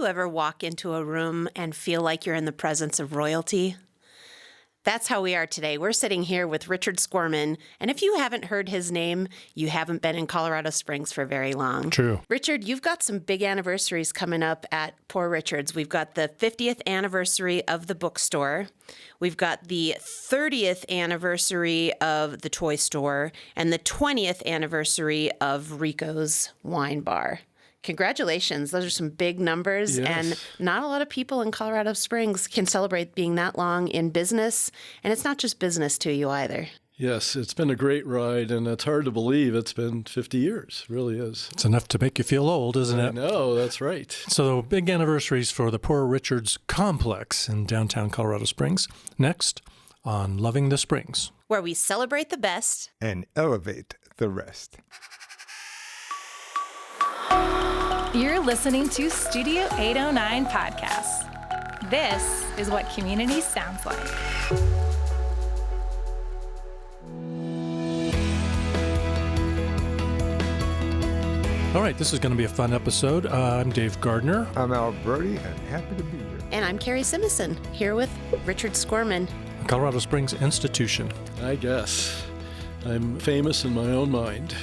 you ever walk into a room and feel like you're in the presence of royalty? That's how we are today. We're sitting here with Richard Skorman, and if you haven't heard his name, you haven't been in Colorado Springs for very long. True. Richard, you've got some big anniversaries coming up at Poor Richard's. We've got the 50th anniversary of the Bookstore. We've got the 30th anniversary of the Toy Store and the 20th anniversary of Rico's Wine Bar. Congratulations. Those are some big numbers, Yes. and not a lot of people in Colorado Springs can celebrate being that long in business, and it's not just business to you either. Yes, it's been a great ride, and it's hard to believe it's been 50 years. It really is. It's enough to make you feel old, isn't it? No, that's right. So big anniversaries for the Poor Richard's Complex in downtown Colorado Springs. Next on Loving the Springs, Where we celebrate the best and elevate the rest. You're listening to Studio 809 Podcasts. This is what community sounds like. All right, this is going to be a fun episode. I'm Dave Gardner. I'm Al Brody, and happy to be here. And I'm Carrie Simison, here with Richard Skorman. Colorado Springs Institution. I guess. I'm famous in my own mind.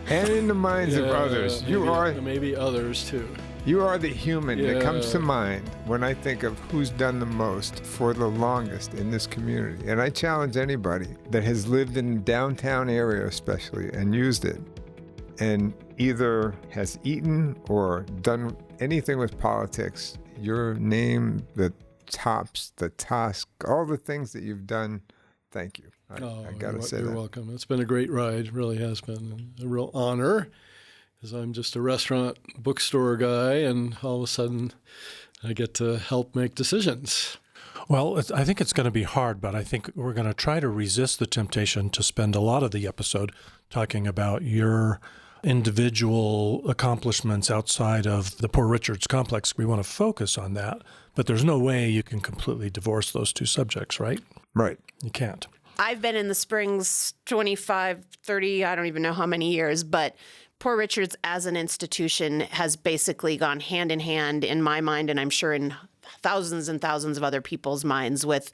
And in the minds of others. Maybe others, too. You are the human that comes to mind when I think of who's done the most for the longest in this community. And I challenge anybody that has lived in the downtown area especially and used it and either has eaten or done anything with politics, your name that tops the task, all the things that you've done, thank you. I got to say that. You're welcome. It's been a great ride. It really has been a real honor, because I'm just a restaurant bookstore guy, and all of a sudden I get to help make decisions. Well, I think it's going to be hard, but I think we're going to try to resist the temptation to spend a lot of the episode talking about your individual accomplishments outside of the Poor Richard's Complex. We want to focus on that, but there's no way you can completely divorce those two subjects, right? Right. You can't. I've been in the Springs 25, 30, I don't even know how many years, but Poor Richard's as an institution has basically gone hand in hand in my mind, and I'm sure in thousands and thousands of other people's minds, with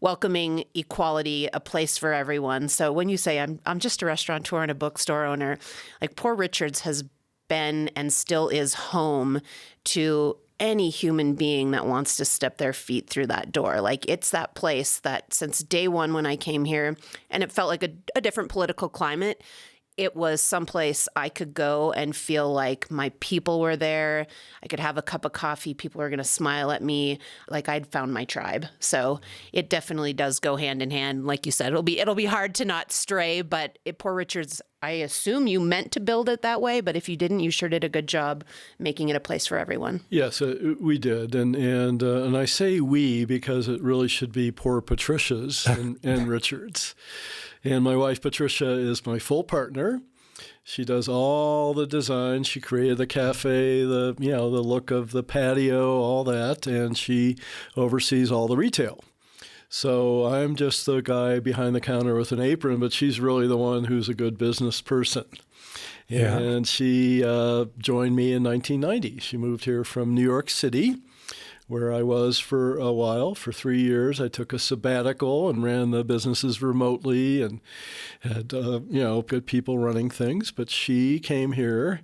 welcoming equality, a place for everyone. So when you say I'm just a restaurateur and a bookstore owner, like Poor Richard's has been and still is home to any human being that wants to step their feet through that door. Like, it's that place that since day one when I came here, and it felt like a different political climate, it was someplace I could go and feel like my people were there. I could have a cup of coffee. People were going to smile at me, like I'd found my tribe. So it definitely does go hand in hand. Like you said, it'll be hard to not stray, but at Poor Richard's, I assume you meant to build it that way, but if you didn't, you sure did a good job making it a place for everyone. Yes, we did, and I say we because it really should be Poor Patricia's and Richard's. And my wife, Patricia, is my full partner. She does all the design. She created the cafe, the look of the patio, all that, and she oversees all the retail. So I'm just the guy behind the counter with an apron, but she's really the one who's a good business person. Yeah. And she joined me in 1990. She moved here from New York City, where I was for a while. For 3 years, I took a sabbatical and ran the businesses remotely and had, good people running things. But she came here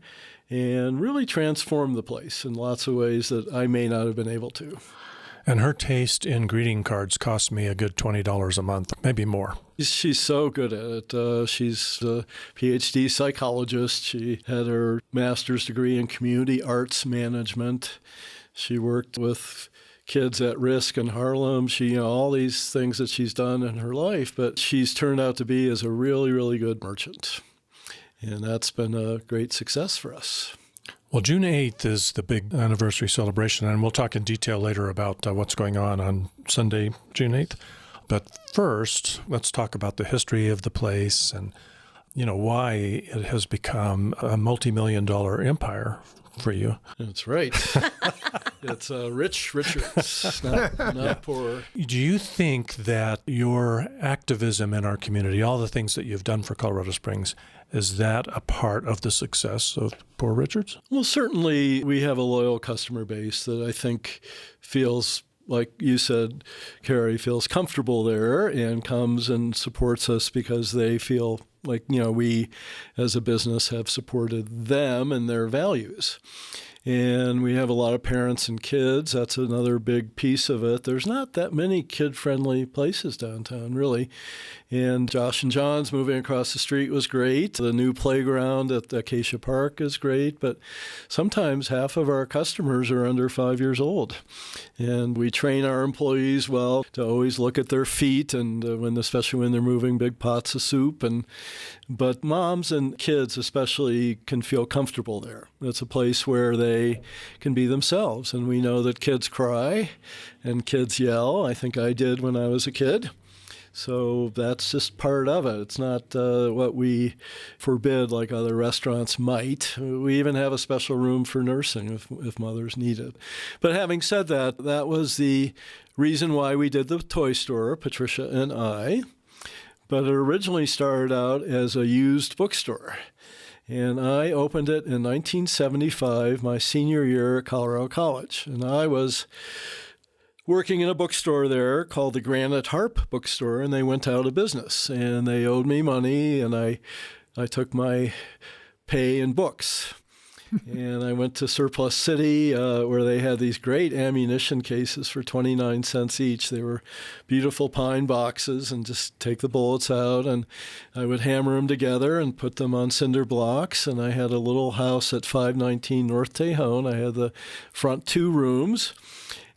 and really transformed the place in lots of ways that I may not have been able to. And her taste in greeting cards cost me a good $20 a month, maybe more. She's so good at it. She's a PhD psychologist. She had her master's degree in community arts management. She worked with kids at risk in Harlem. She, all these things that she's done in her life, but she's turned out to be as a really, really good merchant. And that's been a great success for us. Well, June 8th is the big anniversary celebration, and we'll talk in detail later about what's going on Sunday, June 8th. But first, let's talk about the history of the place. And why it has become a multi-million-dollar empire for you. That's right. It's rich Richards, not poor. Do you think that your activism in our community, all the things that you've done for Colorado Springs, is that a part of the success of Poor Richards? Well, certainly we have a loyal customer base that I think feels, like you said, Carrie, feels comfortable there and comes and supports us because they feel like, we as a business have supported them and their values. And we have a lot of parents and kids. That's another big piece of it. There's not that many kid-friendly places downtown, really. And Josh and John's moving across the street was great. The new playground at Acacia Park is great. But sometimes half of our customers are under 5 years old. And we train our employees well to always look at their feet, and especially when they're moving big pots of soup. But moms and kids especially can feel comfortable there. It's a place where they can be themselves. And we know that kids cry and kids yell. I think I did when I was a kid. So that's just part of it. It's not what we forbid like other restaurants might. We even have a special room for nursing if mothers need it. But having said that, that was the reason why we did the toy store, Patricia and I. But it originally started out as a used bookstore. And I opened it in 1975, my senior year at Colorado College. And I was working in a bookstore there called the Granite Harp Bookstore, and they went out of business. And they owed me money, and I took my pay in books. And I went to Surplus City where they had these great ammunition cases for 29 cents each. They were beautiful pine boxes, and just take the bullets out, and I would hammer them together and put them on cinder blocks. And I had a little house at 519 North Tejon. I had the front 2 rooms.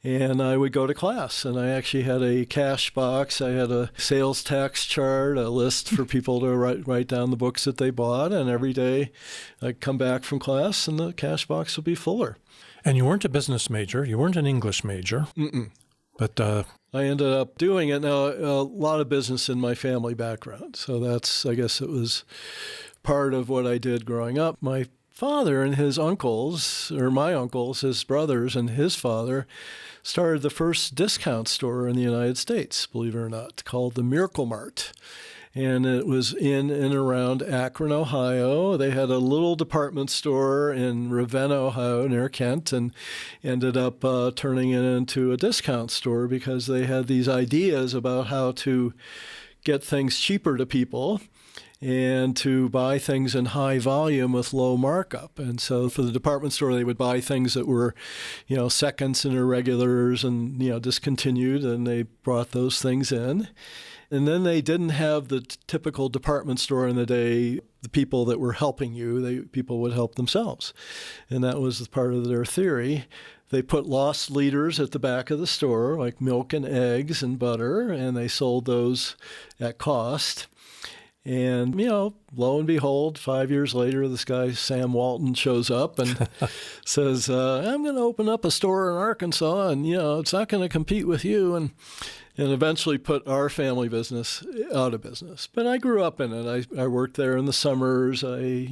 And I would go to class, and I actually had a cash box. I had a sales tax chart, a list for people to write down the books that they bought, and every day I'd come back from class, and the cash box would be fuller. And you weren't a business major. You weren't an English major. Mm-mm. But I ended up doing it. Now, a lot of business in my family background, so I guess it was part of what I did growing up. My father and his uncles, or my uncles, his brothers, and his father started the first discount store in the United States, believe it or not, called the Miracle Mart. And it was in and around Akron, Ohio. They had a little department store in Ravenna, Ohio, near Kent, and ended up turning it into a discount store because they had these ideas about how to get things cheaper to people and to buy things in high volume with low markup. And so for the department store, they would buy things that were, seconds and irregulars and, discontinued, and they brought those things in. And then they didn't have the typical department store in the day, the people that were helping you, people would help themselves. And that was part of their theory. They put loss leaders at the back of the store, like milk and eggs and butter, and they sold those at cost. And, lo and behold, 5 years later, this guy, Sam Walton, shows up and says, I'm going to open up a store in Arkansas, and, it's not going to compete with you, and eventually put our family business out of business. But I grew up in it. I worked there in the summers. I,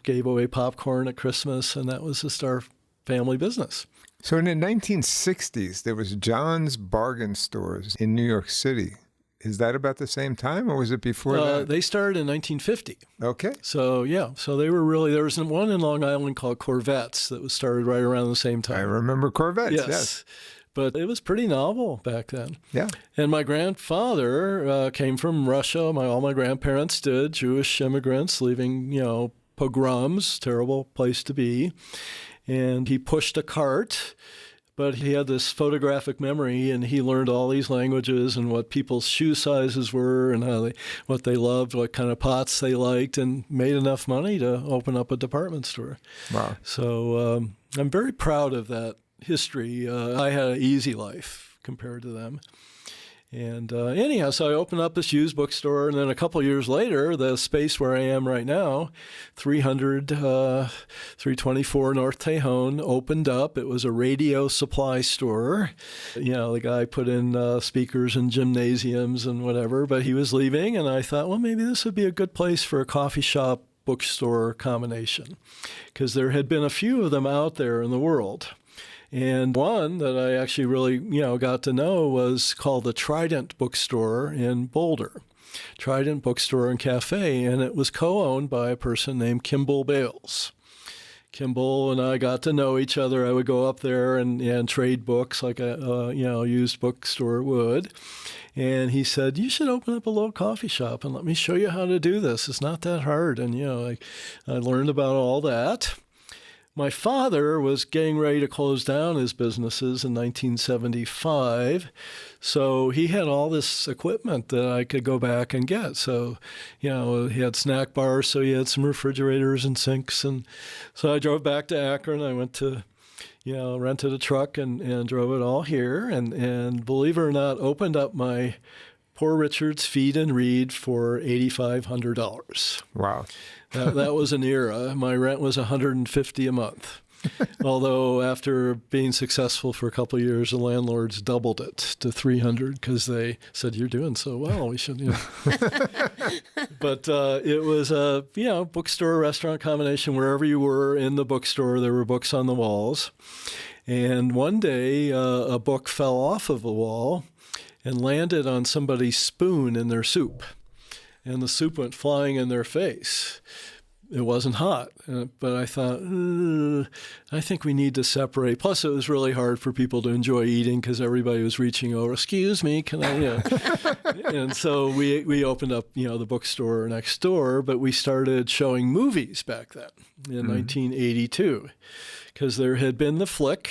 gave away popcorn at Christmas, and that was just our family business. So in the 1960s, there was John's Bargain Stores in New York City. Is that about the same time, or was it before that? They started in 1950. Okay. So, so they were really, there was one in Long Island called Corvettes that was started right around the same time. I remember Corvettes, yes. But it was pretty novel back then. Yeah. And my grandfather came from Russia. All my grandparents did, Jewish immigrants leaving, pogroms, terrible place to be. And he pushed a cart. But he had this photographic memory, and he learned all these languages and what people's shoe sizes were and what they loved, what kind of pots they liked, and made enough money to open up a department store. Wow. So I'm very proud of that history. I had an easy life compared to them. And anyhow, so I opened up this used bookstore, and then a couple of years later, the space where I am right now, 324 North Tejon, opened up. It was a radio supply store. The guy put in speakers and gymnasiums and whatever, but he was leaving, and I thought, well, maybe this would be a good place for a coffee shop bookstore combination, because there had been a few of them out there in the world. And one that I actually really, got to know was called the Trident Bookstore in Boulder. Trident Bookstore and Café, and it was co-owned by a person named Kimball Bayles. Kimball and I got to know each other. I would go up there and trade books like a used bookstore would. And he said, you should open up a little coffee shop and let me show you how to do this. It's not that hard. And, I learned about all that. My father was getting ready to close down his businesses in 1975, so he had all this equipment that I could go back and get. So, he had snack bars, so he had some refrigerators and sinks. And so I drove back to Akron. I went to, rented a truck and drove it all here. And believe it or not, opened up my Poor Richard's Feed and Read for $8,500. Wow. That was an era. My rent was $150 a month. Although after being successful for a couple of years, the landlords doubled it to $300 because they said, you're doing so well, we should, But it was a, bookstore, restaurant combination. Wherever you were in the bookstore, there were books on the walls. And one day, a book fell off of a wall and landed on somebody's spoon in their soup. And the soup went flying in their face. It wasn't hot, but I thought, I think we need to separate. Plus, it was really hard for people to enjoy eating because everybody was reaching over. Excuse me, can I? And so we opened up, the bookstore next door, but we started showing movies back then in 1982 because there had been the Flick,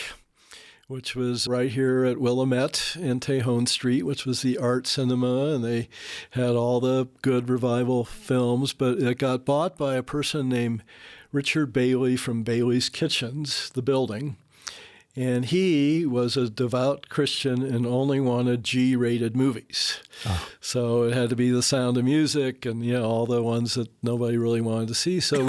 which was right here at Willamette and Tejon Street, which was the art cinema, and they had all the good revival films, but it got bought by a person named Richard Bailey from Bailey's Kitchens, the building, and he was a devout Christian and only wanted G-rated movies. Oh. So it had to be The Sound of Music and all the ones that nobody really wanted to see. So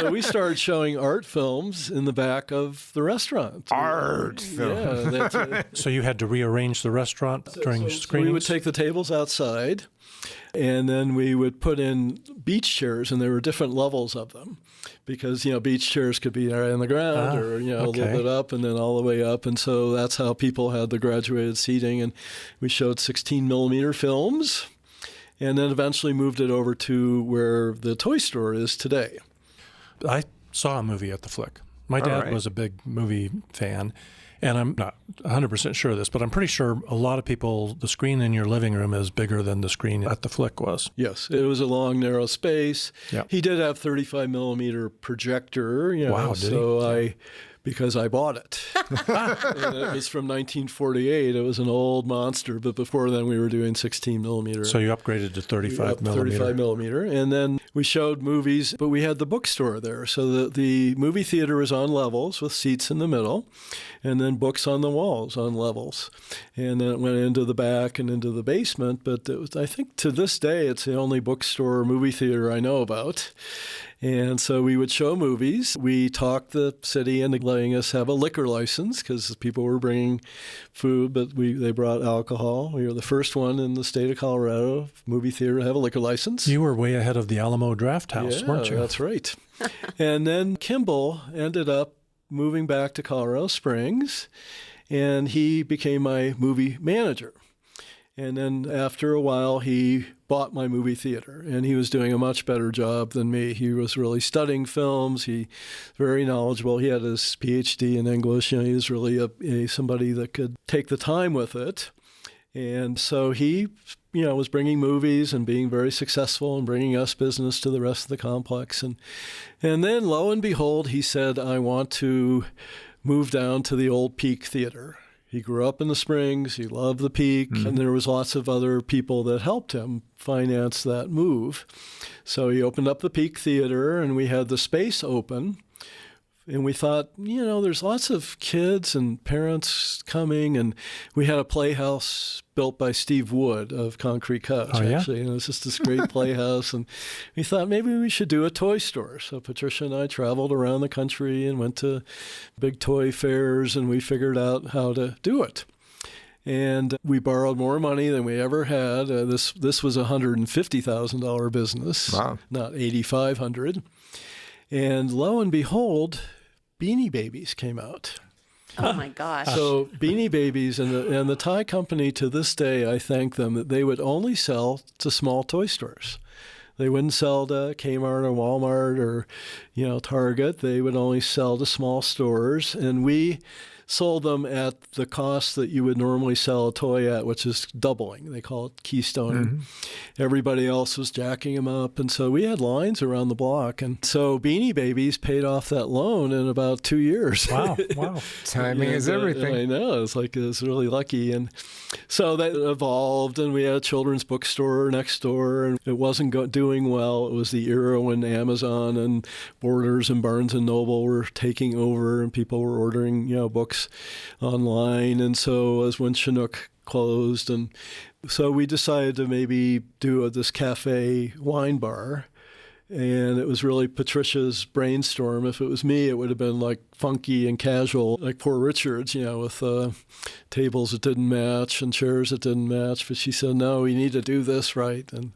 we started showing art films in the back of the restaurant. Art film. Yeah. So you had to rearrange the restaurant during screenings? So we would take the tables outside, and then we would put in beach chairs, and there were different levels of them. Because, beach chairs could be on the ground or, a little bit up and then all the way up. And so that's how people had the graduated seating. And we showed 16 millimeter films and then eventually moved it over to where the toy store is today. I saw a movie at the Flick. My dad was a big movie fan. And I'm not 100% sure of this, but I'm pretty sure a lot of people, the screen in your living room is bigger than the screen at the Flick was. Yes, it was a long, narrow space. Yep. He did have 35 millimeter projector. Wow, did he? Because I bought it. And it was from 1948. It was an old monster, but before then we were doing 16 millimeter. So you upgraded to 35 millimeter. 35 millimeter. And then we showed movies, but we had the bookstore there. So the movie theater was on levels with seats in the middle, and then books on the walls on levels. And then it went into the back and into the basement, but it was, I think to this day, it's the only bookstore or movie theater I know about. And so we would show movies. We talked the city into letting us have a liquor license because people were bringing food, but they brought alcohol. We were the first one in the state of Colorado movie theater to have a liquor license. You were way ahead of the Alamo Draft House, weren't you? That's right. And then Kimball ended up moving back to Colorado Springs, and he became my movie manager. And then after a while, he bought my movie theater, and he was doing a much better job than me. He was really studying films. He was very knowledgeable. He had his PhD in English. He was really somebody that could take the time with it. And so he, was bringing movies and being very successful and bringing us business to the rest of the complex. And then, lo and behold, he said, I want to move down to the old Peak Theater. He grew up in the Springs. He loved the Peak. Mm-hmm. And there was lots of other people that helped him finance that move. So he opened up the Peak Theater, and we had the space open And we thought, there's lots of kids and parents coming. And we had a playhouse built by Steve Wood of Concrete Cuts, actually. And it was just this great playhouse. And we thought maybe we should do a toy store. So Patricia and I traveled around the country and went to big toy fairs, and we figured out how to do it. And we borrowed more money than we ever had. This was a $150,000 business, wow, not $8,500. And lo and behold, Beany Babies came out. Oh my gosh. So Beany Babies and the Thai company, to this day, I thank them that they would only sell to small toy stores. They wouldn't sell to Kmart or Walmart or, Target. They would only sell to small stores. And we sold them at the cost that you would normally sell a toy at, which is doubling. They call it keystoning. Mm-hmm. Everybody else was jacking them up. And so we had lines around the block. And so Beany Babies paid off that loan in about 2 years. Wow. Timing is everything. I know. It was really lucky. And so that evolved, and we had a children's bookstore next door, and it wasn't doing well. It was the era when Amazon and Borders and Barnes & Noble were taking over, and people were ordering, books online. And so as when Chinook closed, and so we decided to maybe do this Café wine bar. And it was really Patricia's brainstorm. If it was me, it would have been like funky and casual, like Poor Richard's, with tables that didn't match and chairs that didn't match. But she said, no, we need to do this right. And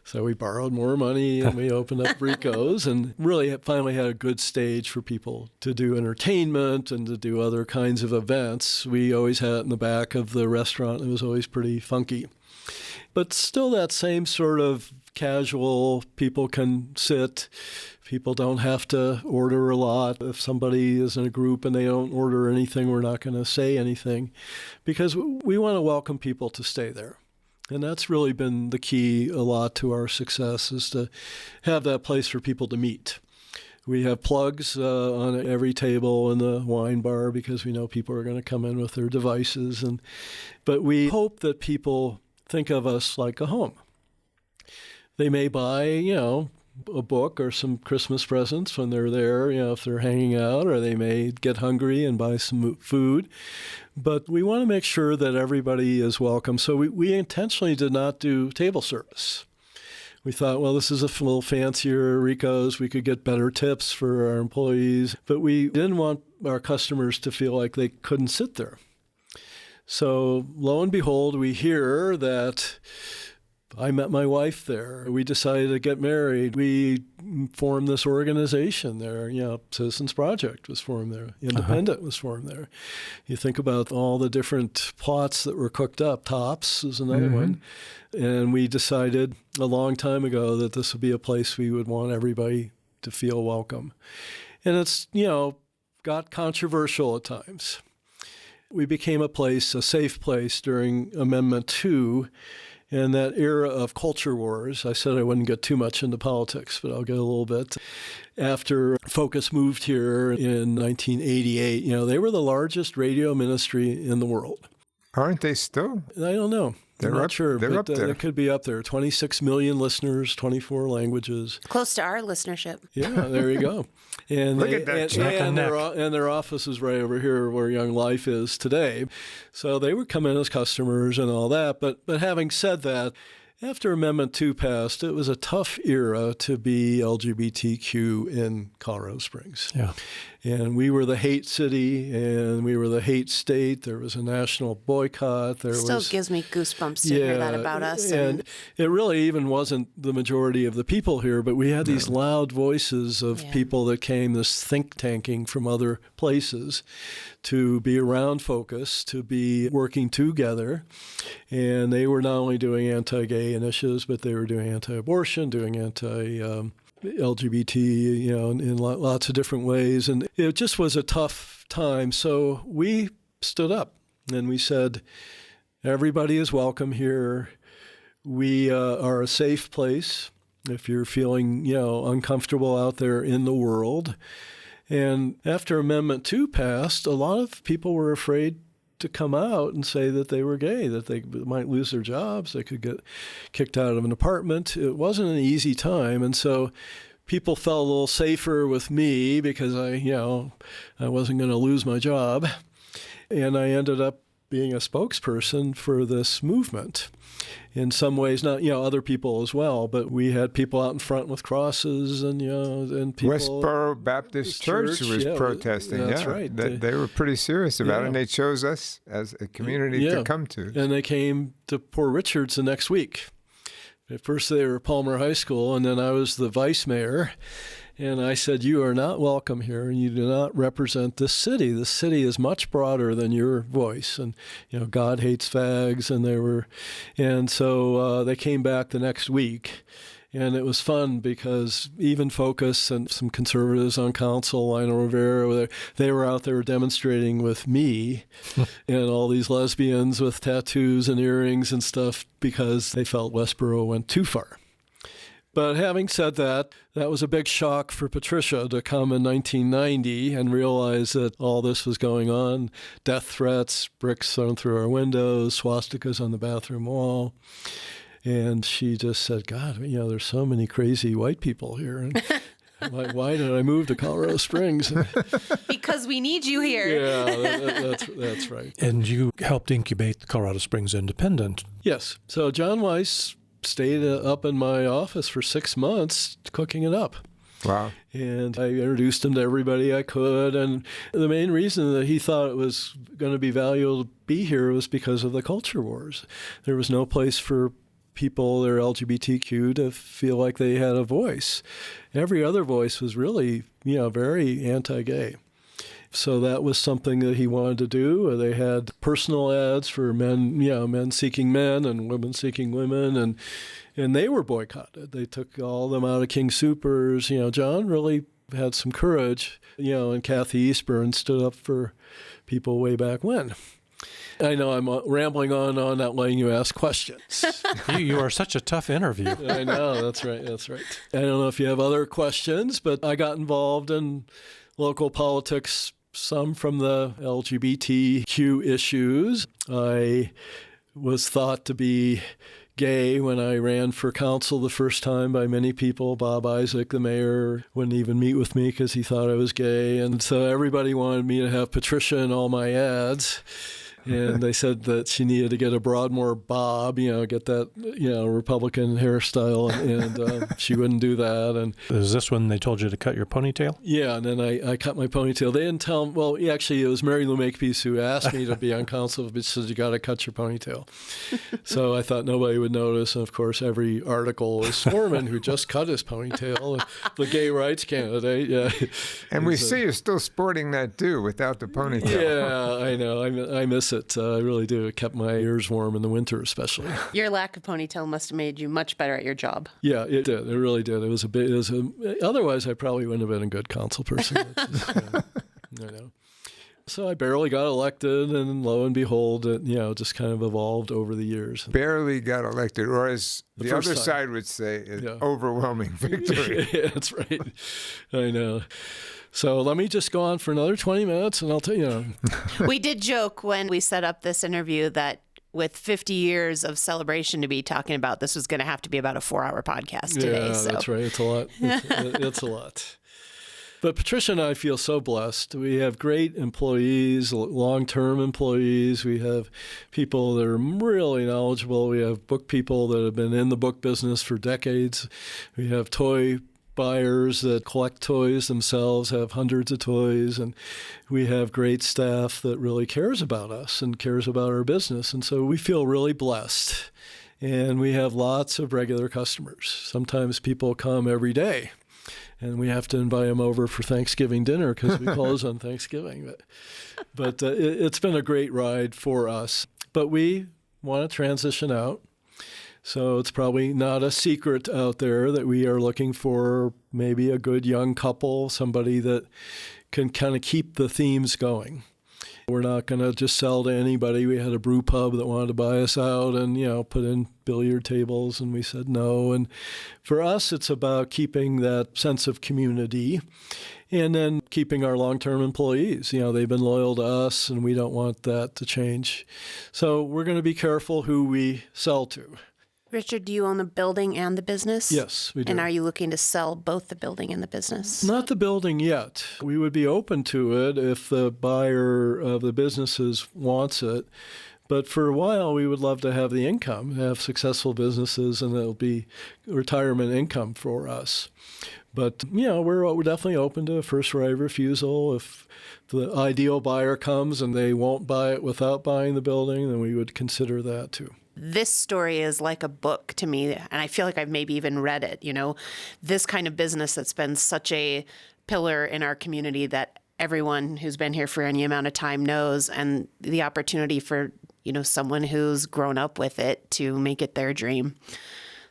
so we borrowed more money, and we opened up Rico's, and really finally had a good stage for people to do entertainment and to do other kinds of events. We always had it in the back of the restaurant. It was always pretty funky. But still that same sort of casual, people can sit, people don't have to order a lot. If somebody is in a group and they don't order anything, we're not going to say anything, because we want to welcome people to stay there. And that's really been the key a lot to our success, is to have that place for people to meet. We have plugs on every table in the wine bar because we know people are going to come in with their devices. But we hope that people think of us like a home. They may buy, a book or some Christmas presents when they're there, if they're hanging out, or they may get hungry and buy some food. But we want to make sure that everybody is welcome. So we intentionally did not do table service. We thought, well, this is a little fancier Rico's. We could get better tips for our employees. But we didn't want our customers to feel like they couldn't sit there. So lo and behold, we hear that I met my wife there. We decided to get married. We formed this organization there. Citizens Project was formed there. Independent was formed there. You think about all the different plots that were cooked up. Tops is another one. And we decided a long time ago that this would be a place we would want everybody to feel welcome. And it's, got controversial at times. We became a safe place during Amendment 2. In that era of culture wars, I said I wouldn't get too much into politics, but I'll get a little bit. After Focus moved here in 1988, they were the largest radio ministry in the world. Aren't they still? I don't know. I'm not sure, they're but up there. It could be up there. 26 million listeners, 24 languages. Close to our listenership. Yeah, there you go. And Look at that, and their office is right over here where Young Life is today. So they would come in as customers and all that. But having said that, after Amendment 2 passed, it was a tough era to be LGBTQ in Colorado Springs. Yeah. And we were the hate city, and we were the hate state. There was a national boycott. Still gives me goosebumps to hear that about us. And it really even wasn't the majority of the people here, but we had these loud voices of people that came, this think tanking from other places, to be around Focus, to be working together. And they were not only doing anti-gay initiatives, but they were doing anti-abortion, doing LGBT, in lots of different ways. And it just was a tough time. So we stood up and we said, everybody is welcome here. We are a safe place if you're feeling, uncomfortable out there in the world. And after Amendment 2 passed, a lot of people were afraid to come out and say that they were gay, that they might lose their jobs, they could get kicked out of an apartment. It wasn't an easy time. And so people felt a little safer with me because I wasn't going to lose my job. And I ended up being a spokesperson for this movement. In some ways, not other people as well, but we had people out in front with crosses, and and people. Westboro Baptist Church was protesting. That's right. They were pretty serious about it, and they chose us as a community to come to. And they came to Poor Richards the next week. At first, they were at Palmer High School, and then I was the vice mayor. And I said, you are not welcome here, and you do not represent this city. This city is much broader than your voice. And, God hates fags. And so they came back the next week. And it was fun because Even Focus and some conservatives on council, Lionel Rivera, they were out there demonstrating with me and all these lesbians with tattoos and earrings and stuff because they felt Westboro went too far. But having said that, that was a big shock for Patricia to come in 1990 and realize that all this was going on. Death threats, bricks thrown through our windows, swastikas on the bathroom wall. And she just said, God, there's so many crazy white people here. And why did I move to Colorado Springs? Because we need you here. Yeah, that's right. And you helped incubate the Colorado Springs Independent. Yes. So John Weiss stayed up in my office for 6 months cooking it up. Wow. And I introduced him to everybody I could. And the main reason that he thought it was going to be valuable to be here was because of the culture wars. There was no place for people that are LGBTQ to feel like they had a voice. Every other voice was really, very anti-gay. So that was something that he wanted to do. They had personal ads for men, men seeking men and women seeking women, and they were boycotted. They took all of them out of King Soopers. John really had some courage, and Kathy Eastburn stood up for people way back when. I know I'm rambling on, not letting you ask questions. You are such a tough interview. I know, that's right. I don't know if you have other questions, but I got involved in local politics, some from the LGBTQ issues. I was thought to be gay when I ran for council the first time by many people. Bob Isaac, the mayor, wouldn't even meet with me because he thought I was gay. And so everybody wanted me to have Patricia in all my ads. And they said that she needed to get a Broadmoor bob, get that, Republican hairstyle, and she wouldn't do that. And is this when they told you to cut your ponytail? Yeah, and then I cut my ponytail. They didn't tell them, well, actually, it was Mary Lou Makepeace who asked me to be on council, but she said, you got to cut your ponytail. So I thought nobody would notice. And of course, every article was Skorman, who just cut his ponytail, the gay rights candidate. Yeah. And we see you're still sporting that too without the ponytail. Yeah, I know. I miss it. I really do. It kept my ears warm in the winter, especially. Your lack of ponytail must have made you much better at your job. Yeah, it did. It really did. It was a bit. Otherwise, I probably wouldn't have been a good council person. I know. So I barely got elected, and lo and behold, it just kind of evolved over the years. Barely got elected, or as the other side would say, overwhelming victory. Yeah, that's right. I know. So let me just go on for another 20 minutes, and I'll tell you. We did joke when we set up this interview that with 50 years of celebration to be talking about, this was going to have to be about a 4-hour podcast today. Yeah, so. That's right. It's a lot. It's a lot. But Patricia and I feel so blessed. We have great employees, long-term employees. We have people that are really knowledgeable. We have book people that have been in the book business for decades. We have toy buyers that collect toys themselves, have hundreds of toys, and we have great staff that really cares about us and cares about our business. And so we feel really blessed. And we have lots of regular customers. Sometimes people come every day, and we have to invite them over for Thanksgiving dinner because we close on Thanksgiving. But it's been a great ride for us. But we want to transition out. So it's probably not a secret out there that we are looking for maybe a good young couple, somebody that can kind of keep the themes going. We're not going to just sell to anybody. We had a brew pub that wanted to buy us out and, put in billiard tables, and we said no. And for us, it's about keeping that sense of community and then keeping our long-term employees. They've been loyal to us, and we don't want that to change. So we're going to be careful who we sell to. Richard, do you own the building and the business? Yes, we do. And are you looking to sell both the building and the business? Not the building yet. We would be open to it if the buyer of the businesses wants it. But for a while, we would love to have the income, have successful businesses, and it'll be retirement income for us. But, we're definitely open to a first right of refusal. If the ideal buyer comes and they won't buy it without buying the building, then we would consider that too. This story is like a book to me, and I feel like I've maybe even read it. This kind of business that's been such a pillar in our community that everyone who's been here for any amount of time knows, and the opportunity for, someone who's grown up with it to make it their dream.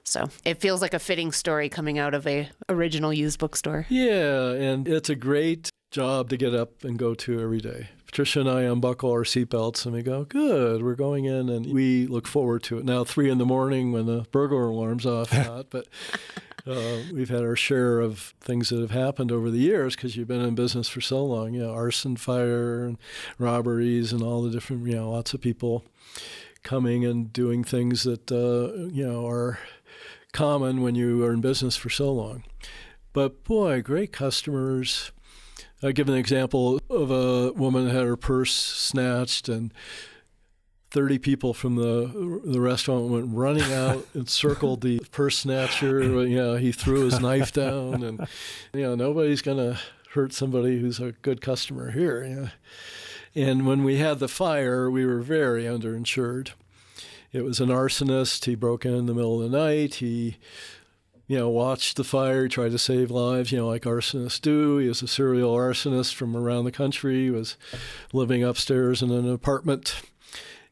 So it feels like a fitting story coming out of a original used bookstore. Yeah, and it's a great job to get up and go to every day. Patricia and I unbuckle our seatbelts and we go, good, we're going in, and we look forward to it. Now, 3 a.m. when the burglar alarm's off, but we've had our share of things that have happened over the years because you've been in business for so long. Arson, fire, and robberies, and all the different, lots of people coming and doing things that, are common when you are in business for so long. But boy, great customers. I'll give an example of a woman that had her purse snatched, and 30 people from the restaurant went running out and circled the purse snatcher. He threw his knife down, and nobody's going to hurt somebody who's a good customer here. And when we had the fire, we were very underinsured. It was an arsonist. He broke in the middle of the night. He watched the fire, tried to save lives, like arsonists do. He was a serial arsonist from around the country. He was living upstairs in an apartment.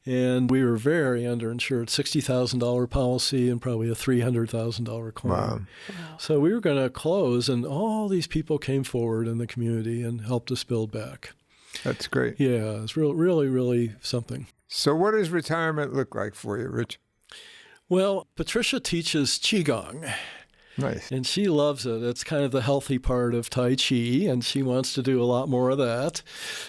And we were very underinsured, $60,000 policy and probably a $300,000 claim. Wow. So we were going to close, and all these people came forward in the community and helped us build back. That's great. Yeah, it's really, really something. So what does retirement look like for you, Rich? Well, Patricia teaches Qigong. Nice. And she loves it. It's kind of the healthy part of Tai Chi, and she wants to do a lot more of that.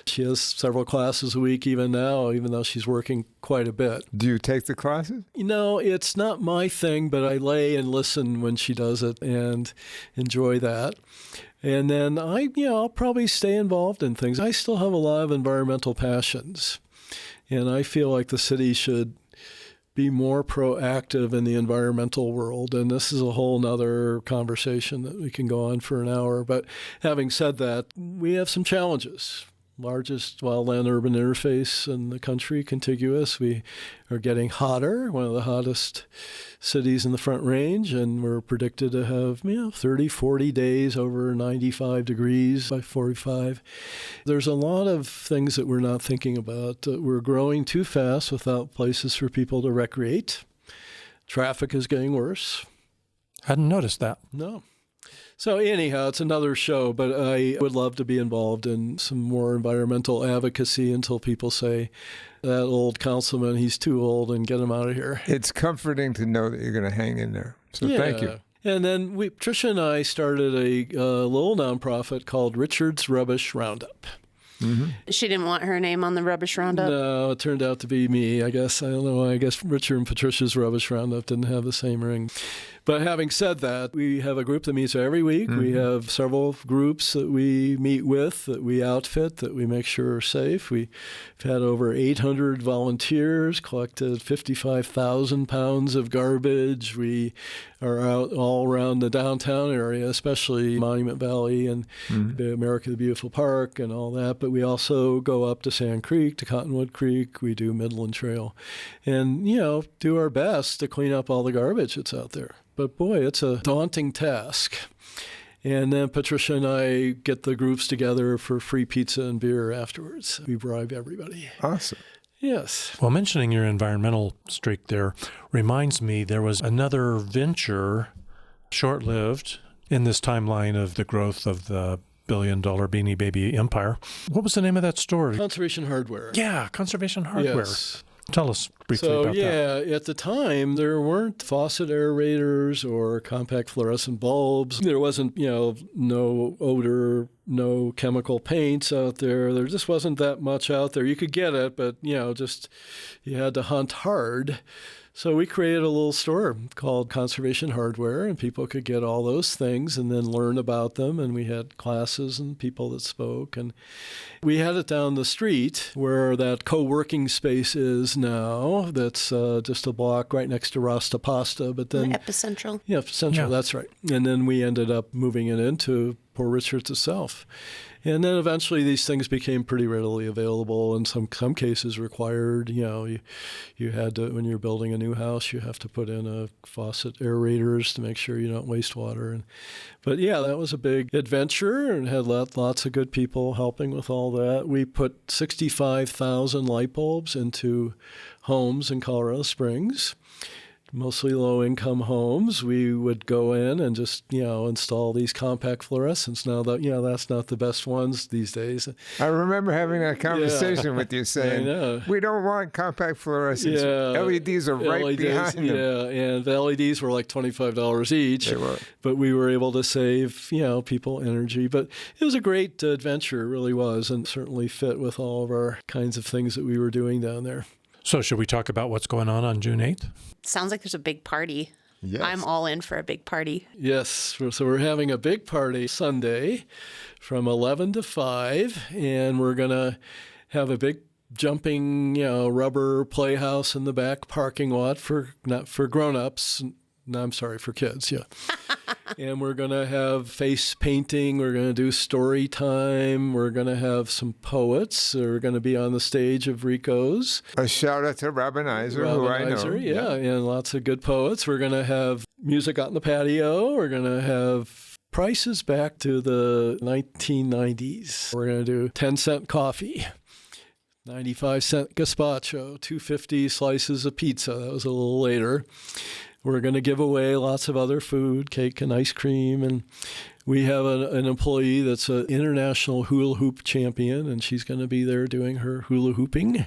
She has several classes a week even now, even though she's working quite a bit. Do you take the classes? It's not my thing, but I lay and listen when she does it and enjoy that. And then I'll probably stay involved in things. I still have a lot of environmental passions, and I feel like the city should be more proactive in the environmental world. And this is a whole nother conversation that we can go on for an hour. But having said that, we have some challenges. Largest wildland-urban interface in the country, contiguous. We are getting hotter, one of the hottest cities in the Front Range, and we're predicted to have 30, 40 days over 95 degrees by 45. There's a lot of things that we're not thinking about. We're growing too fast without places for people to recreate. Traffic is getting worse. Hadn't noticed that. No. So anyhow, it's another show, but I would love to be involved in some more environmental advocacy until people say, that old councilman, he's too old, and get him out of here. It's comforting to know that you're going to hang in there. So thank you. And then Patricia and I started a little nonprofit called Richard's Rubbish Roundup. Mm-hmm. She didn't want her name on the rubbish roundup? No, it turned out to be me, I guess. I don't know why. I guess Richard and Patricia's Rubbish Roundup didn't have the same ring. But having said that, we have a group that meets every week. Mm-hmm. We have several groups that we meet with, that we outfit, that we make sure are safe. We've had over 800 volunteers, collected 55,000 pounds of garbage. We are out all around the downtown area, especially Monument Valley and the America the Beautiful Park and all that. But we also go up to Sand Creek, to Cottonwood Creek. We do Midland Trail and, do our best to clean up all the garbage that's out there. But boy, it's a daunting task. And then Patricia and I get the groups together for free pizza and beer afterwards. We bribe everybody. Awesome. Yes. Well, mentioning your environmental streak there reminds me there was another venture, short-lived, in this timeline of the growth of the billion-dollar Beany Baby empire. What was the name of that store? Conservation Hardware. Yeah, Conservation Hardware. Yes. Tell us briefly about that. At the time, there weren't faucet aerators or compact fluorescent bulbs. There wasn't, no odor, no chemical paints out there. There just wasn't that much out there. You could get it, but, you had to hunt hard. So we created a little store called Conservation Hardware, and people could get all those things and then learn about them. And we had classes and people that spoke. And we had it down the street where that co-working space is now. That's just a block right next to Rasta Pasta. But then Epicentral. Yeah, Epicentral, that's right. And then we ended up moving it into Poor Richards itself. And then eventually these things became pretty readily available. In some cases required, you had to, when you're building a new house, you have to put in a faucet aerators to make sure you don't waste water. But yeah, that was a big adventure and had lots of good people helping with all that. We put 65,000 light bulbs into homes in Colorado Springs. Mostly low-income homes. We would go in and just, install these compact fluorescents. Now, that's not the best ones these days. I remember having that conversation with you saying, we don't want compact fluorescents. Yeah. LEDs are right behind them. Yeah, and the LEDs were like $25 each. They were. But we were able to save, people energy. But it was a great adventure, it really was, and certainly fit with all of our kinds of things that we were doing down there. So should we talk about what's going on June 8th? Sounds like there's a big party. Yes. I'm all in for a big party. Yes. So we're having a big party Sunday from 11 to 5, and we're going to have a big jumping, rubber playhouse in the back parking lot not for grown-ups. No, I'm sorry, for kids, yeah. And we're going to have face painting. We're going to do story time. We're going to have some poets. We're going to be on the stage of Rico's. A shout out to Robin Iser, who I know. Yeah, and lots of good poets. We're going to have music out in the patio. We're going to have prices back to the 1990s. We're going to do 10-cent coffee. 95-cent gazpacho, $2.50 slices of pizza. That was a little later. We're going to give away lots of other food, cake and ice cream. And we have an employee that's an international hula hoop champion, and she's going to be there doing her hula hooping.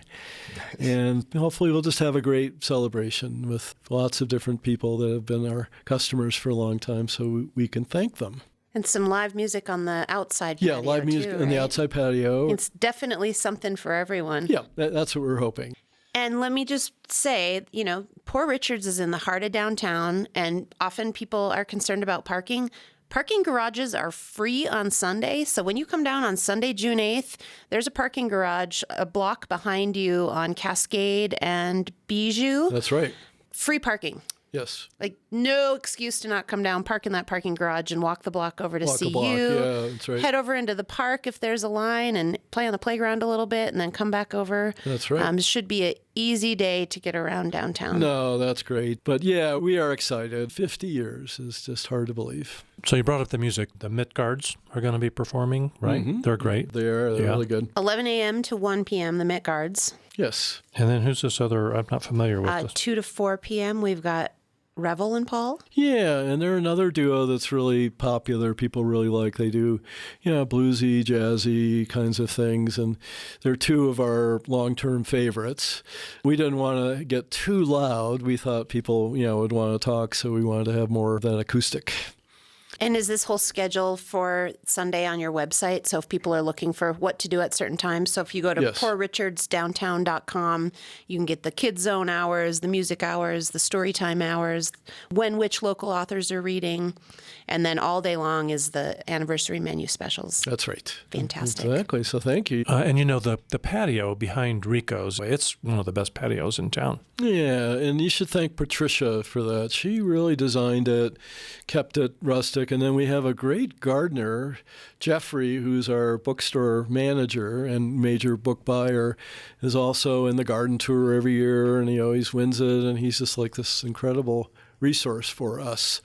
And hopefully we'll just have a great celebration with lots of different people that have been our customers for a long time, so we can thank them. And some live music on the outside patio. Yeah, live music too, on the right? outside patio. It's definitely something for everyone. Yeah, that's what we're hoping. And let me just say, Poor Richards is in the heart of downtown, and often people are concerned about parking. Parking garages are free on Sunday. So when you come down on Sunday, June 8th, there's a parking garage a block behind you on Cascade and Bijou. That's right. Free parking. Yes. Like, no excuse to not come down, park in that parking garage, and walk the block over to see you. Yeah, that's right. Head over into the park if there's a line and play on the playground a little bit, and then come back over. That's right. It should be an easy day to get around downtown. No, that's great. But yeah, we are excited. 50 years is just hard to believe. So you brought up the music. The Midgards are going to be performing, right? Mm-hmm. They're great. They're really good. 11 a.m. to 1 p.m., the Met Guards. Yes. And then who's this other? I'm not familiar with this. 2 to 4 p.m., we've got Revel and Paul. Yeah, and they're another duo that's really popular. People really like. They do, bluesy, jazzy kinds of things, and they're two of our long-term favorites. We didn't want to get too loud. We thought people, would want to talk, so we wanted to have more of that acoustic. And is this whole schedule for Sunday on your website? So if people are looking for what to do at certain times, so if you go to poorrichardsdowntown.com, you can get the kids zone hours, the music hours, the story time hours, when which local authors are reading, and then all day long is the anniversary menu specials. That's right. Fantastic. Exactly. So thank you. And the patio behind Rico's, it's one of the best patios in town. Yeah, and you should thank Patricia for that. She really designed it, kept it rustic. And then we have a great gardener, Jeffrey, who's our bookstore manager and major book buyer, is also in the garden tour every year, and he always wins it. And he's just like this incredible resource for us.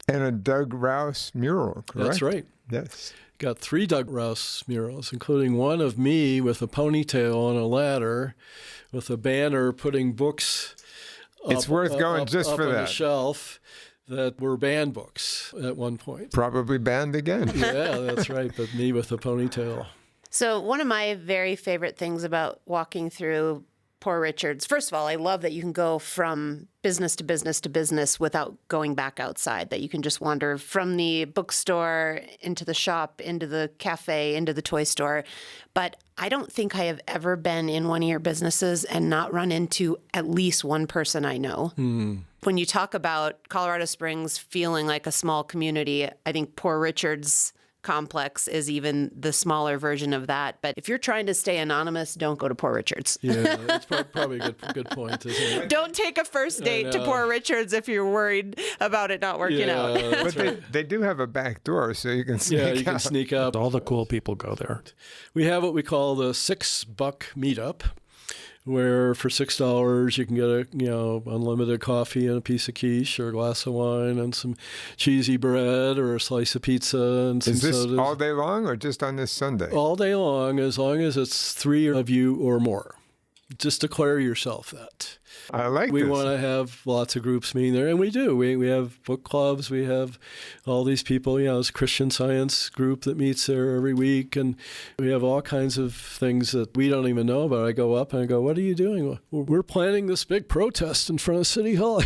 And a Doug Rouse mural, correct? That's right. Yes. Got 3 Doug Rouse murals, including one of me with a ponytail on a ladder with a banner putting books It's worth going just for on that. the shelf that were banned books at one point. Probably banned again. Yeah, that's right, but me with a ponytail. So one of my very favorite things about walking through Poor Richard's. First of all, I love that you can go from business to business to business without going back outside, that you can just wander from the bookstore into the shop, into the cafe, into the toy store. But I don't think I have ever been in one of your businesses and not run into at least one person I know. When you talk about Colorado Springs feeling like a small community, I think Poor Richard's complex is even the smaller version of that. But if you're trying to stay anonymous, don't go to Poor Richard's. Yeah, that's probably a good point, isn't it? Don't take a first date to Poor Richard's if you're worried about it not working out. But they do have a back door, so you can sneak out. Yeah, you can sneak out. All the cool people go there. We have what we call the $6 meetup, where for $6 you can get unlimited coffee and a piece of quiche or a glass of wine and some cheesy bread or a slice of pizza and some sodas. Is this all day long or just on this Sunday? All day long as it's 3 of you or more. Just declare yourself that. I like We this. want to have lots of groups meeting there, and we do. We have book clubs. We have all these people. It's a Christian Science group that meets there every week, and we have all kinds of things that we don't even know about. I go up and I go, "What are you doing?" "Well, we're planning this big protest in front of City Hall."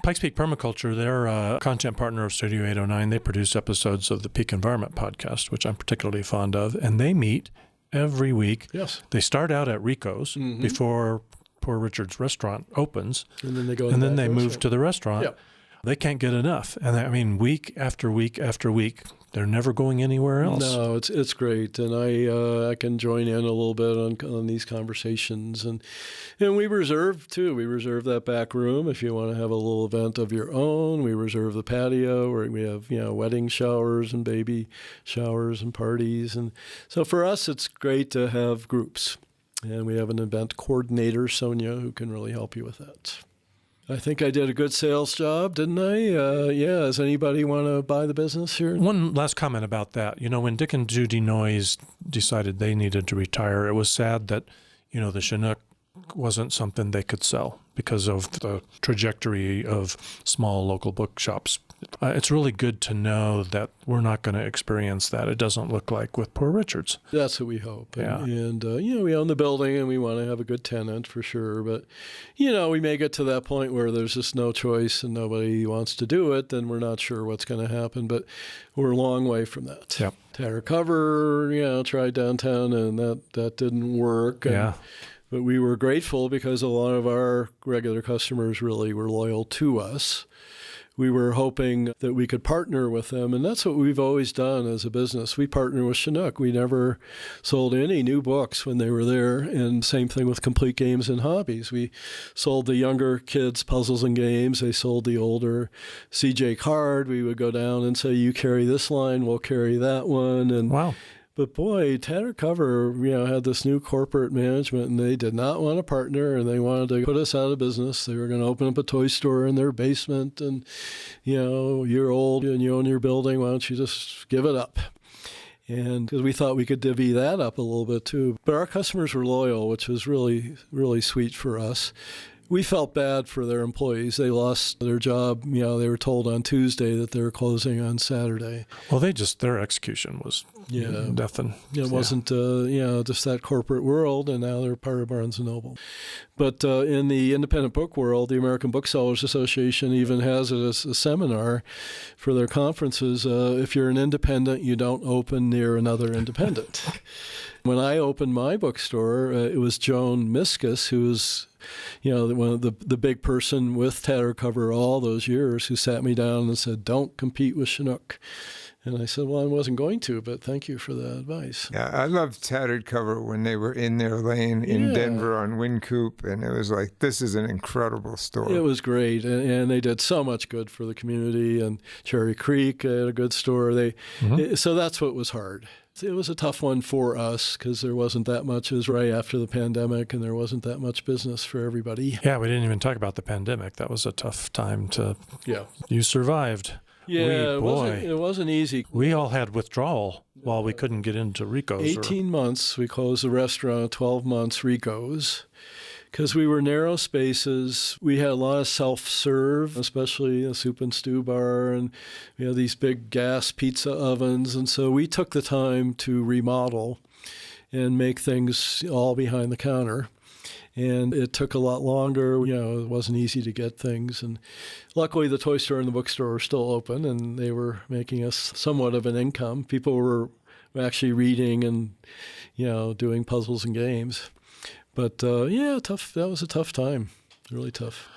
Pikes Peak Permaculture, they're a content partner of Studio 809. They produce episodes of the Peak Environment podcast, which I'm particularly fond of, and they meet every week. Yes. They start out at Rico's before Poor Richard's restaurant opens, And then they go. and then they move to the restaurant. Yeah. They can't get enough. And I mean, week after week after week, they're never going anywhere else. No, it's great, and I can join in a little bit on these conversations, and we reserve too. We reserve that back room if you want to have a little event of your own. We reserve the patio where we have wedding showers and baby showers and parties, and so for us it's great to have groups, and we have an event coordinator, Sonia, who can really help you with that. I think I did a good sales job, didn't I? Does anybody want to buy the business here? One last comment about that. When Dick and Judy Noyes decided they needed to retire, it was sad that, the Chinook wasn't something they could sell because of the trajectory of small local bookshops. It's really good to know that we're not going to experience that. It doesn't look like with Poor Richard's. That's what we hope. Yeah. And we own the building and we want to have a good tenant for sure. But, we may get to that point where there's just no choice and nobody wants to do it. Then we're not sure what's going to happen. But we're a long way from that. Yep. Tatter Cover, tried downtown and that didn't work. Yeah. But we were grateful because a lot of our regular customers really were loyal to us. We were hoping that we could partner with them, and that's what we've always done as a business. We partner with Chinook. We never sold any new books when they were there, and same thing with Complete Games and Hobbies. We sold the younger kids puzzles and games. They sold the older CJ card. We would go down and say, you carry this line, we'll carry that one. And Wow. But boy, Tatter Cover, had this new corporate management, and they did not want to partner, and they wanted to put us out of business. They were going to open up a toy store in their basement, and you're old and you own your building. Why don't you just give it up? And because we thought we could divvy that up a little bit too, but our customers were loyal, which was really, really sweet for us. We felt bad for their employees. They lost their job. They were told on Tuesday that they were closing on Saturday. Well, their execution was nothing. It wasn't, just that corporate world, and now they're part of Barnes & Noble. But in the independent book world, the American Booksellers Association even has it as a seminar for their conferences. If you're an independent, you don't open near another independent. When I opened my bookstore, it was Joan Miskus, who was one of the big person with Tatter Cover all those years, who sat me down and said, don't compete with Chinook. And I said, well, I wasn't going to, but thank you for the advice. Yeah, I loved Tattered Cover when they were in their lane in Denver on Wynkoop, and it was like, this is an incredible store. It was great, and they did so much good for the community, and Cherry Creek had a good store. So that's what was hard. It was a tough one for us because there wasn't that much. It was right after the pandemic, and there wasn't that much business for everybody. Yeah, we didn't even talk about the pandemic. That was a tough time to... Yeah. You survived. Yeah, it wasn't easy. We all had withdrawal while we couldn't get into Rico's. 18 months, we closed the restaurant, 12 months, Rico's. Because we were narrow spaces, we had a lot of self-serve, especially a soup and stew bar, and we had these big gas pizza ovens. And so we took the time to remodel and make things all behind the counter. And it took a lot longer. It wasn't easy to get things. And luckily, the toy store and the bookstore were still open, and they were making us somewhat of an income. People were actually reading and, doing puzzles and games. But, tough. That was a tough time. Really tough.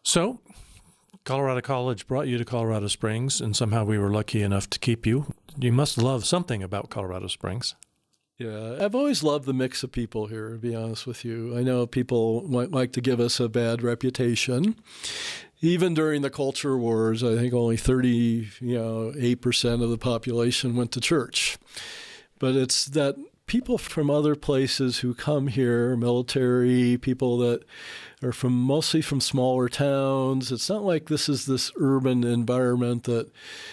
So, Colorado College brought you to Colorado Springs, and somehow we were lucky enough to keep you. You must love something about Colorado Springs. Yeah, I've always loved the mix of people here, to be honest with you. I know people might like to give us a bad reputation. Even during the culture wars, I think only 8% of the population went to church. But it's that people from other places who come here, military, people that are mostly from smaller towns. It's not like this is this urban environment that,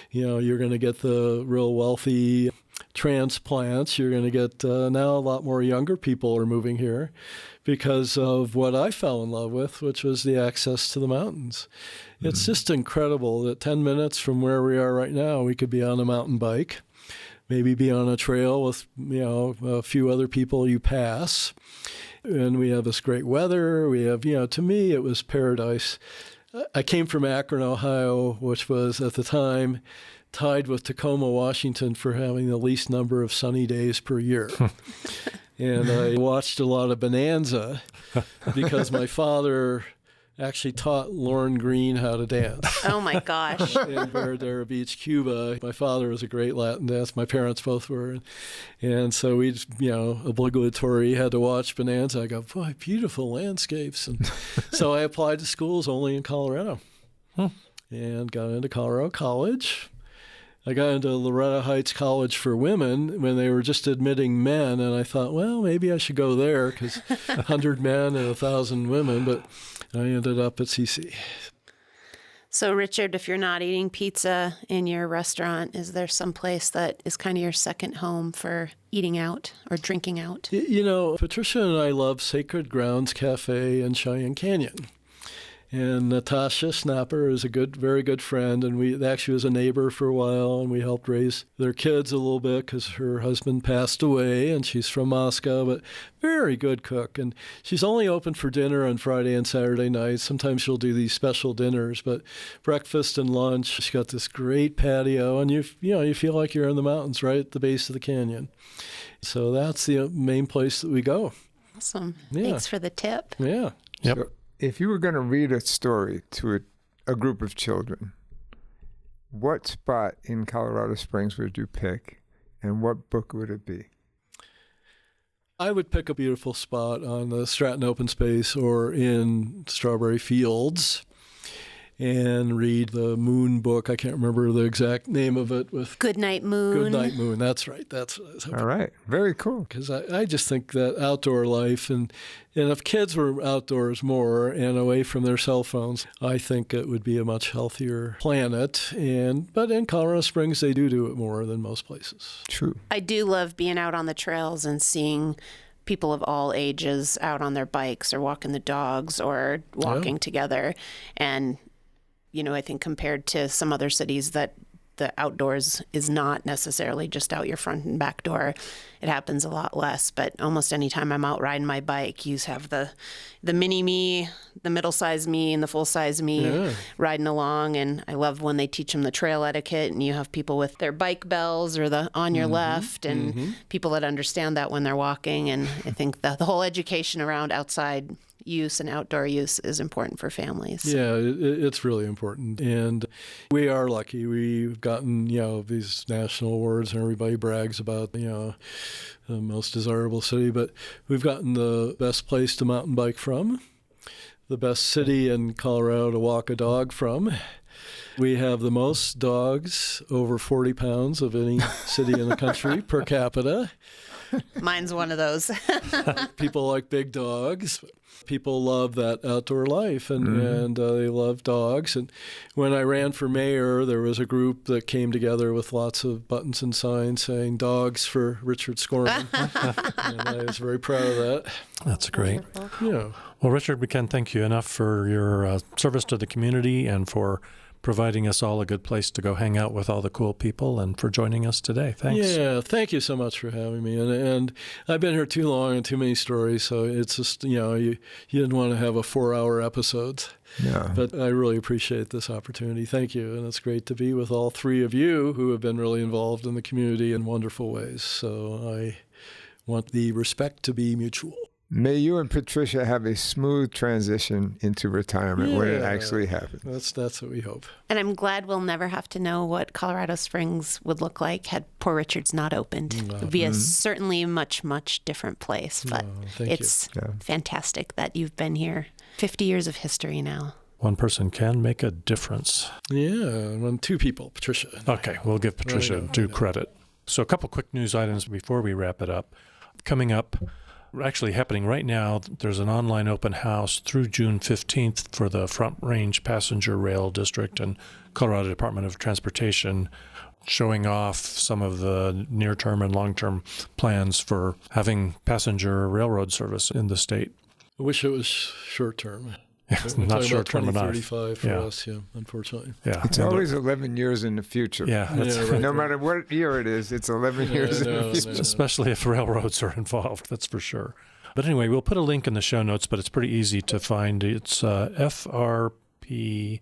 you're going to get the real wealthy transplants. You're going to get now a lot more younger people are moving here because of what I fell in love with, which was the access to the mountains. Mm-hmm. It's just incredible that 10 minutes from where we are right now, we could be on a mountain bike, maybe be on a trail with, a few other people you pass. And we have this great weather. We have, to me, it was paradise. I came from Akron, Ohio, which was at the time tied with Tacoma, Washington for having the least number of sunny days per year. And I watched a lot of Bonanza because my father actually taught Lauren Green how to dance. Oh, my gosh. In Veradero Beach, Cuba. My father was a great Latin dancer. My parents both were. And so we, obligatory had to watch Bonanza. I go, boy, beautiful landscapes. And so I applied to schools only in Colorado and got into Colorado College. I got into Loretta Heights College for Women when they were just admitting men, and I thought, well, maybe I should go there because 100 men and 1,000 women, but I ended up at CC. So, Richard, if you're not eating pizza in your restaurant, is there some place that is kind of your second home for eating out or drinking out? Patricia and I love Sacred Grounds Café in Cheyenne Canyon. And Natasha Snapper is a very good friend, and we actually was a neighbor for a while, and we helped raise their kids a little bit because her husband passed away, and she's from Moscow, but very good cook. And she's only open for dinner on Friday and Saturday nights. Sometimes she'll do these special dinners, but breakfast and lunch. She's got this great patio, and you feel like you're in the mountains right at the base of the canyon. So that's the main place that we go. Awesome. Yeah. Thanks for the tip. Yeah. Yep. So if you were going to read a story to a group of children, what spot in Colorado Springs would you pick, and what book would it be? I would pick a beautiful spot on the Stratton Open Space or in Strawberry Fields and read the Moon book. I can't remember the exact name of it. With Goodnight Moon. Goodnight Moon. That's right. That's all right. Very cool. Because I just think that outdoor life and if kids were outdoors more and away from their cell phones, I think it would be a much healthier planet. But in Colorado Springs, they do it more than most places. True. I do love being out on the trails and seeing people of all ages out on their bikes or walking the dogs or walking together. And I think compared to some other cities that the outdoors is not necessarily just out your front and back door, it happens a lot less. But almost any time I'm out riding my bike, you have the mini me, the middle-size me, and the full-size me riding along. And I love when they teach them the trail etiquette, and you have people with their bike bells or the on your left, and people that understand that when they're walking. And I think the whole education around outside use and outdoor use is important for families. Yeah, it's really important. And we are lucky. We've gotten, these national awards and everybody brags about, the most desirable city, but we've gotten the best place to mountain bike from, the best city in Colorado to walk a dog from. We have the most dogs over 40 pounds of any city in the country per capita. Mine's one of those. People like big dogs. People love that outdoor life, and they love dogs. And when I ran for mayor, there was a group that came together with lots of buttons and signs saying "Dogs for Richard Skorman," and I was very proud of that. That's great. Yeah. Well, Richard, we can't thank you enough for your service to the community and for providing us all a good place to go hang out with all the cool people and for joining us today. Thanks. Yeah, thank you so much for having me. And I've been here too long and too many stories, so it's just, you didn't want to have a 4-hour episode. No. But I really appreciate this opportunity. Thank you. And it's great to be with all three of you who have been really involved in the community in wonderful ways. So I want the respect to be mutual. May you and Patricia have a smooth transition into retirement when it actually happens. That's what we hope. And I'm glad we'll never have to know what Colorado Springs would look like had Poor Richard's not opened. It would be a certainly much, much different place. But it's fantastic that you've been here. 50 years of history now. One person can make a difference. Yeah, well, two people, Patricia. Okay, we'll give Patricia due credit. So a couple quick news items before we wrap it up. Coming up, actually happening right now, there's an online open house through June 15th for the Front Range Passenger Rail District and Colorado Department of Transportation, showing off some of the near-term and long-term plans for having passenger railroad service in the state. I wish it was short-term. It's not short-term enough. 2035 for us, unfortunately. Yeah. It's always 11 years in the future. No matter what year it is, it's 11 years in the future. Especially if railroads are involved, that's for sure. But anyway, we'll put a link in the show notes, but it's pretty easy to find. It's FRPR.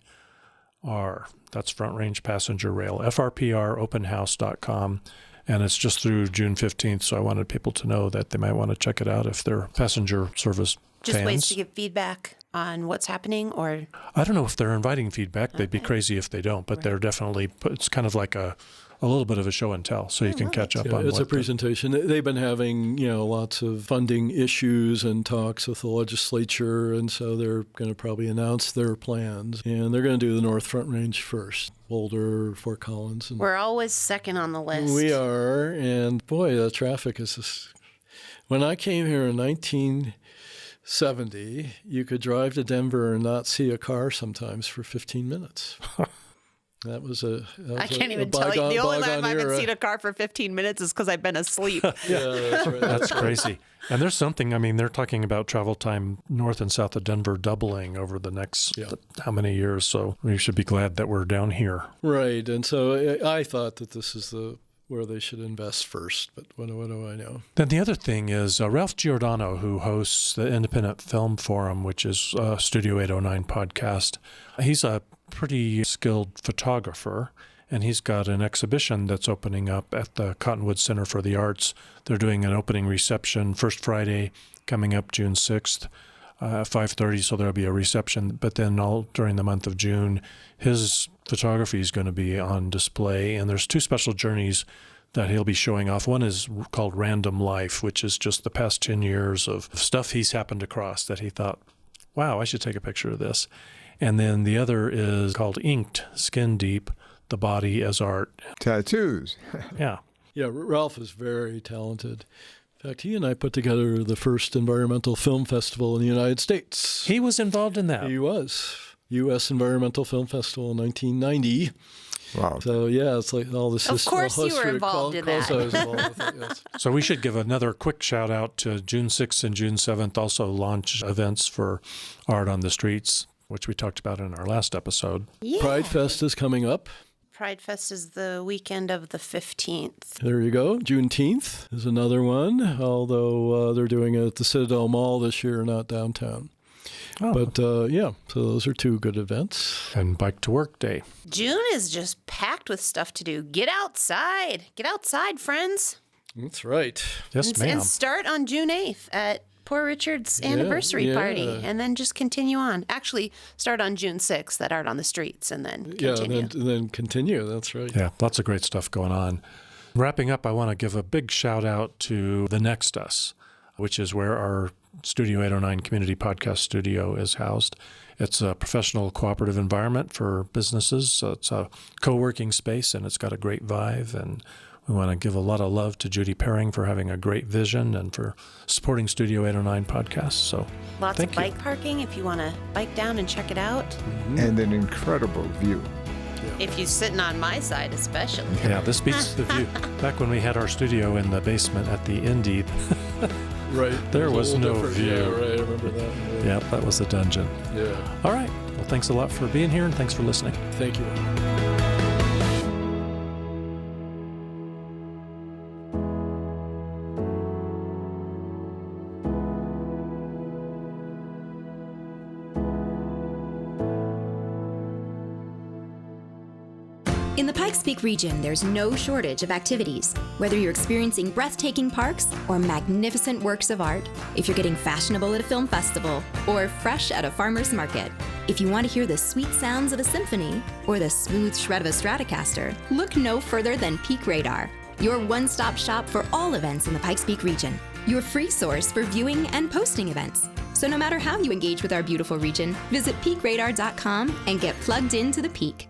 That's Front Range Passenger Rail. FRPRopenhouse.com. And it's just through June 15th, so I wanted people to know that they might want to check it out if they're passenger service Just fans. ways to give feedback on what's happening, or I don't know if they're inviting feedback. They'd be crazy if they don't, but they're definitely, it's kind of like a little bit of a show and tell, so you can catch up on it's a presentation. They've been having, lots of funding issues and talks with the legislature, and so they're going to probably announce their plans. And they're going to do the North Front Range first, Boulder, Fort Collins. And we're always second on the list. We are, and boy, the traffic is just... When I came here in 1970, you could drive to Denver and not see a car sometimes for 15 minutes. That was I can't even tell you. The only time I haven't seen a car for 15 minutes is because I've been asleep. That's right. That's crazy. And there's something, they're talking about travel time north and south of Denver doubling over the next how many years. So we should be glad that we're down here. Right. And so I thought that this is where they should invest first, but what do I know? Then the other thing is Ralph Giordano, who hosts the Independent Film Forum, which is a Studio 809 podcast. He's a pretty skilled photographer, and he's got an exhibition that's opening up at the Cottonwood Center for the Arts. They're doing an opening reception first Friday coming up June 6th at 5:30, so there'll be a reception. But then all during the month of June, his photography is going to be on display, and there's two special journeys that he'll be showing off. One is called Random Life, which is just the past 10 years of stuff he's happened across that he thought, wow, I should take a picture of this. And then the other is called Inked, Skin Deep, The Body as Art. Tattoos. Yeah. Yeah, Ralph is very talented. In fact, he and I put together the first environmental film festival in the United States. He was involved in that. He was. U.S. Environmental Film Festival in 1990. Wow. So, it's like all this Of course you were involved in that. I was involved with it, yes. So we should give another quick shout out to June 6th and June 7th, also launch events for Art on the Streets, which we talked about in our last episode. Yeah. Pride Fest is coming up. Pride Fest is the weekend of the 15th. There you go. Juneteenth is another one, although they're doing it at the Citadel Mall this year, not downtown. Oh. But, so those are two good events. And Bike to Work Day. June is just packed with stuff to do. Get outside. Get outside, friends. That's right. Yes, ma'am. And start on June 8th at Poor Richard's anniversary party, and then just continue on. Actually, start on June 6th at Art on the Streets, and then continue. Yeah, then continue. That's right. Yeah, lots of great stuff going on. Wrapping up, I want to give a big shout out to The Next Us, which is where our Studio 809 community podcast studio is housed. It's a professional cooperative environment for businesses. So it's a co-working space, and it's got a great vibe, and we want to give a lot of love to Judy Perring for having a great vision and for supporting Studio 809 podcasts. So lots of bike parking if you want to bike down and check it out. Mm-hmm. And an incredible view. If you're sitting on my side, especially. Yeah, this beats the view. Back when we had our studio in the basement at the Indeed, right, there was no view. Yeah, right, I remember that. Yeah, that was the dungeon. Yeah. All right. Well, thanks a lot for being here, and thanks for listening. Thank you. In the Pikes Peak region, there's no shortage of activities. Whether you're experiencing breathtaking parks or magnificent works of art, if you're getting fashionable at a film festival or fresh at a farmer's market, if you want to hear the sweet sounds of a symphony or the smooth shred of a Stratocaster, look no further than Peak Radar, your one-stop shop for all events in the Pikes Peak region, your free source for viewing and posting events. So no matter how you engage with our beautiful region, visit peakradar.com and get plugged into the peak.